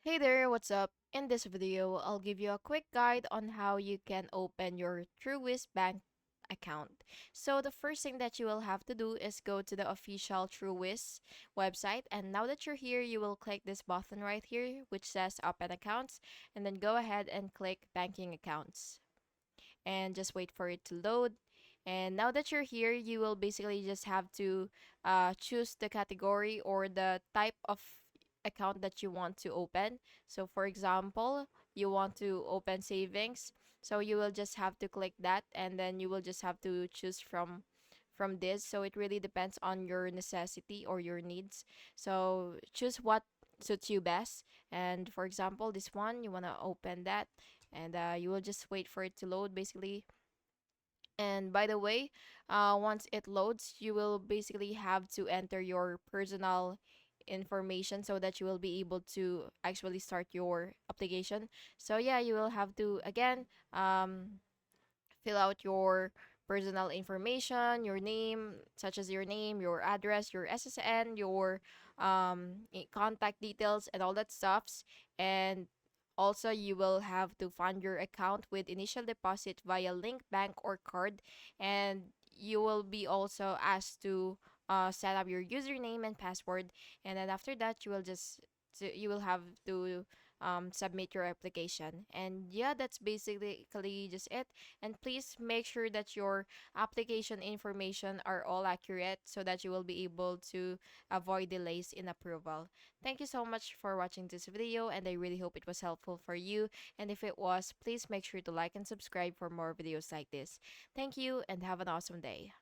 Hey there, what's up? In this video, I'll give you a quick guide on how you can open your Truist bank account. So the first thing that you will have to do is go to the official Truist website, and now that you're here, you will click this button right here which says open accounts, and then go ahead and click banking accounts and just wait for it to load. And now that you're here, you will basically just have to choose the category or the type of account that you want to open. So, for example, you want to open savings. So you will just have to click that, and then you will just have to choose from this. So it really depends on your necessity or your needs. So choose what suits you best. And for example, this one, you want to open that, and you will just wait for it to load basically. And by the way, once it loads, you will basically have to enter your personal information so that you will be able to actually start your application. So yeah, you will have to again fill out your personal information, your name, such as your name, your address, your SSN, your contact details, and all that stuffs. And also, you will have to fund your account with initial deposit via link bank or card, and you will be also asked to set up your username and password. And then after that, you will have to submit your application. And yeah, that's basically just it. And please make sure that your application information are all accurate so that you will be able to avoid delays in approval. Thank you so much for watching this video, and I really hope it was helpful for you. And if it was, please make sure to like and subscribe for more videos like this. Thank you and have an awesome day.